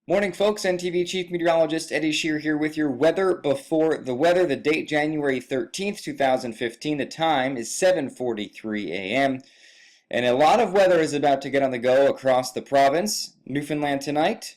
Morning folks, NTV Chief Meteorologist Eddie Shear here with your weather before the weather. The date January 13th, 2015. The time is 7:43 a.m. And a lot of weather is about to get on the go across the province. Newfoundland tonight,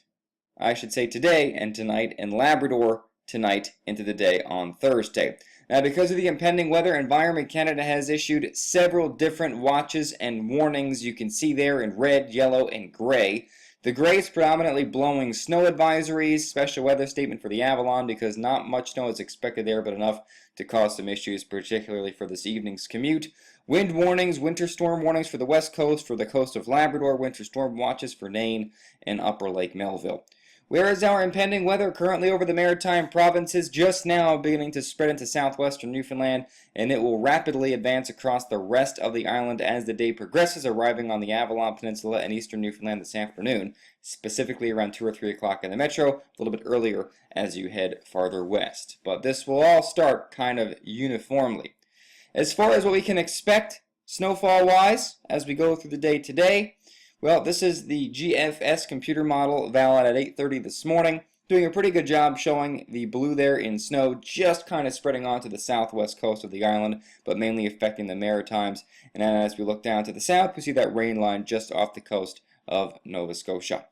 I should say today and tonight, and Labrador tonight into the day on Thursday. Now, because of the impending weather, Environment Canada has issued several different watches and warnings. You can see there in red, yellow, and gray. The gray is predominantly blowing snow advisories, special weather statement for the Avalon because not much snow is expected there, but enough to cause some issues, particularly for this evening's commute. Wind warnings, winter storm warnings for the west coast, for the coast of Labrador, winter storm watches for Nain and Upper Lake Melville. Where is our impending weather? Currently over the Maritime provinces, just now beginning to spread into southwestern Newfoundland, and it will rapidly advance across the rest of the island as the day progresses, arriving on the Avalon Peninsula and eastern Newfoundland this afternoon, specifically around 2 or 3 o'clock in the metro, a little bit earlier as you head farther west. But this will all start kind of uniformly. As far as what we can expect snowfall-wise as we go through the day today, well, this is the GFS computer model valid at 8:30 this morning, doing a pretty good job showing the blue there in snow just kind of spreading onto the southwest coast of the island, but mainly affecting the Maritimes. And then as we look down to the south, we see that rain line just off the coast of Nova Scotia.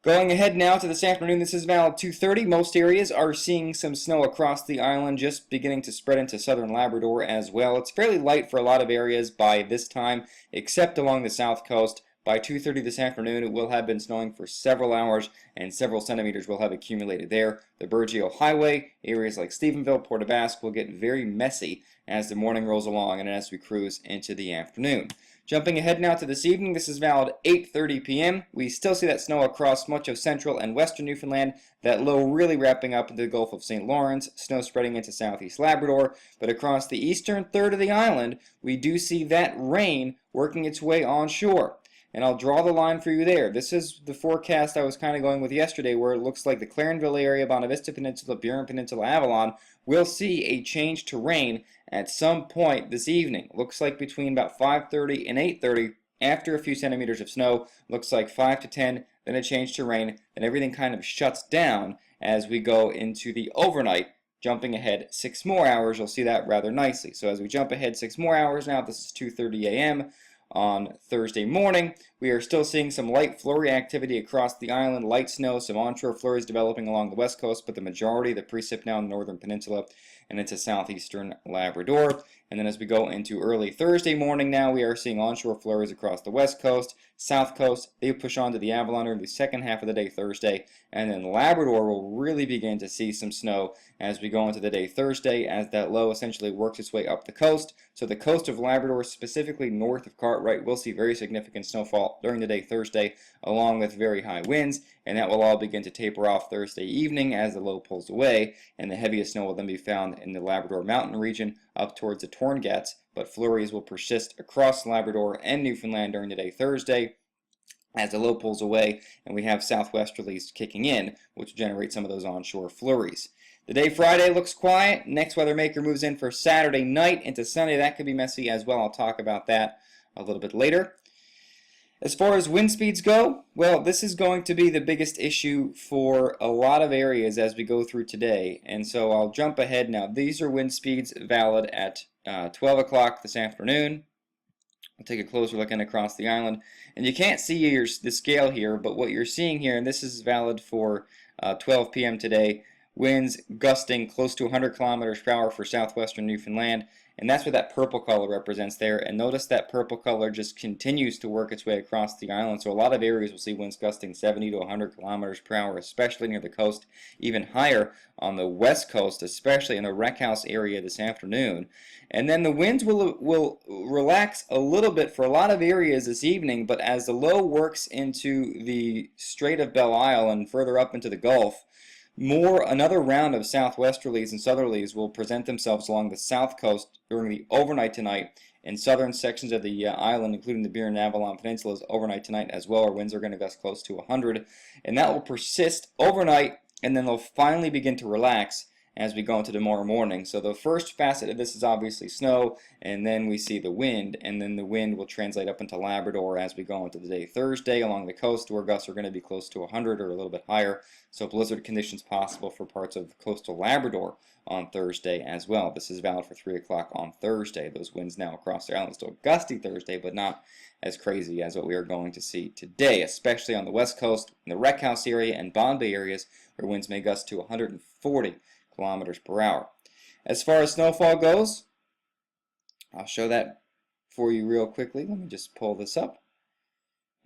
Going ahead now to this afternoon, this is valid 2:30. Most areas are seeing some snow across the island, just beginning to spread into southern Labrador as well. It's fairly light for a lot of areas by this time, except along the south coast. By 2:30 this afternoon, it will have been snowing for several hours, and several centimeters will have accumulated there. The Burgeo Highway, areas like Stephenville, Port aux Basques will get very messy as the morning rolls along and as we cruise into the afternoon. Jumping ahead now to this evening, this is valid 8:30 p.m. We still see that snow across much of central and western Newfoundland, that low really wrapping up into the Gulf of St. Lawrence, snow spreading into southeast Labrador, but across the eastern third of the island, we do see that rain working its way onshore. And I'll draw the line for you there. This is the forecast I was kind of going with yesterday, where it looks like the Clarenville area, Bonavista Peninsula, Burin Peninsula, Avalon will see a change to rain at some point this evening. Looks like between about 5:30 and 8:30, after a few centimeters of snow. Looks like 5 to 10, then a change to rain, then everything kind of shuts down as we go into the overnight. Jumping ahead 6 more hours, you'll see that rather nicely. So as we jump ahead 6 more hours now, this is 2:30 a.m. on Thursday morning. We are still seeing some light flurry activity across the island, light snow, some onshore flurries developing along the west coast, but the majority of the precip now in the Northern Peninsula and into southeastern Labrador. And then as we go into early Thursday morning now, we are seeing onshore flurries across the west coast, south coast. They push on to the Avalon in the second half of the day Thursday, and then Labrador will really begin to see some snow as we go into the day Thursday, as that low essentially works its way up the coast. So the coast of Labrador, specifically north of Cartwright, will see very significant snowfall during the day Thursday, along with very high winds, and that will all begin to taper off Thursday evening as the low pulls away, and the heaviest snow will then be found in the Labrador mountain region up towards the Torngats, but flurries will persist across Labrador and Newfoundland during the day Thursday as the low pulls away, and we have southwesterlies kicking in, which generate some of those onshore flurries. The day Friday looks quiet. Next weather maker moves in for Saturday night into Sunday. That could be messy as well. I'll talk about that a little bit later. As far as wind speeds go, well, this is going to be the biggest issue for a lot of areas as we go through today. And so I'll jump ahead now. These are wind speeds valid at 12 o'clock this afternoon. I'll take a closer look in across the island. And you can't see the scale here, but what you're seeing here, and this is valid for 12 p.m. today, winds gusting close to 100 kilometers per hour for southwestern Newfoundland, and that's what that purple color represents there. And notice that purple color just continues to work its way across the island, so a lot of areas will see winds gusting 70 to 100 kilometers per hour, especially near the coast, even higher on the west coast, especially in the Wreck House area this afternoon. And then the winds will relax a little bit for a lot of areas this evening, but as the low works into the Strait of Belle Isle and further up into the Gulf, another round of southwesterlies and southerlies will present themselves along the south coast during the overnight tonight, and southern sections of the island, including the Burin and Avalon Peninsulas, overnight tonight as well, where winds are going to gust close to 100, and that will persist overnight, and then they'll finally begin to relax as we go into tomorrow morning. So the first facet of this is obviously snow, and then we see the wind, and then the wind will translate up into Labrador as we go into the day Thursday along the coast, where gusts are going to be close to 100 or a little bit higher. So blizzard conditions possible for parts of coastal Labrador on Thursday as well. This is valid for 3 o'clock on Thursday. Those winds now across the island, still gusty Thursday, but not as crazy as what we are going to see today, especially on the west coast, in the Wreck House area and Bond Bay areas, where winds may gust to 140 kilometers per hour. As far as snowfall goes, I'll show that for you real quickly. Let me just pull this up,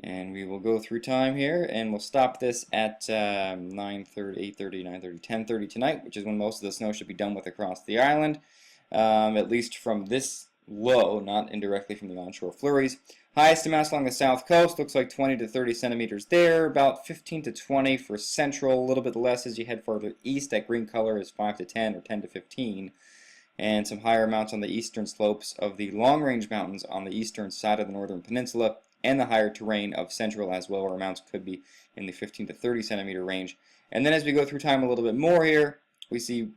and we will go through time here, and we'll stop this at 9:30, 8:30, 9:30, 10:30 tonight, which is when most of the snow should be done with across the island, at least from this low, not indirectly from the onshore flurries. Highest amounts along the south coast, looks like 20 to 30 centimeters there, about 15 to 20 for central, a little bit less as you head further east. That green color is 5 to 10 or 10 to 15. And some higher amounts on the eastern slopes of the long-range mountains on the eastern side of the Northern Peninsula, and the higher terrain of central as well, where amounts could be in the 15 to 30 centimeter range. And then as we go through time a little bit more here, we see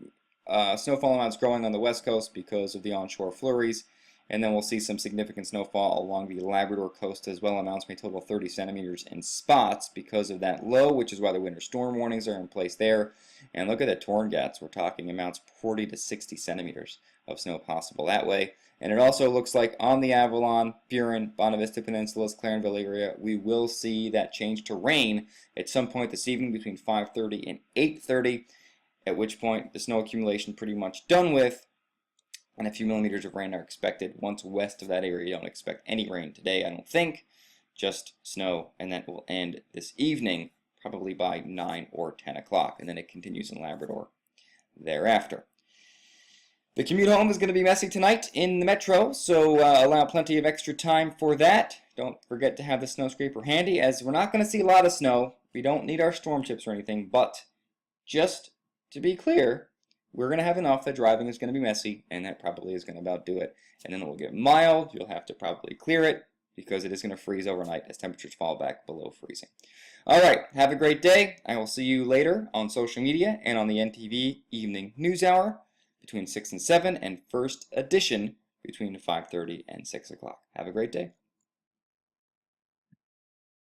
snowfall amounts growing on the west coast because of the onshore flurries. And then we'll see some significant snowfall along the Labrador coast as well. Amounts may total 30 centimeters in spots because of that low, which is why the winter storm warnings are in place there. And look at the Torngats. We're talking amounts 40 to 60 centimeters of snow possible that way. And it also looks like on the Avalon, Burin, Bonavista Peninsulas, Clarenville area, we will see that change to rain at some point this evening between 5:30 and 8:30, at which point the snow accumulation pretty much done with, and a few millimeters of rain are expected. Once west of that area, you don't expect any rain today, I don't think, just snow, and that will end this evening, probably by 9 or 10 o'clock, and then it continues in Labrador thereafter. The commute home is going to be messy tonight in the metro, so allow plenty of extra time for that. Don't forget to have the snow scraper handy, as we're not going to see a lot of snow. We don't need our storm chips or anything, but just to be clear, we're going to have enough that driving is going to be messy, and that probably is going to about do it. And then it will get mild. You'll have to probably clear it because it is going to freeze overnight as temperatures fall back below freezing. All right, have a great day. I will see you later on social media and on the NTV Evening News Hour between 6 and 7, and First Edition between 5:30 and 6 o'clock. Have a great day.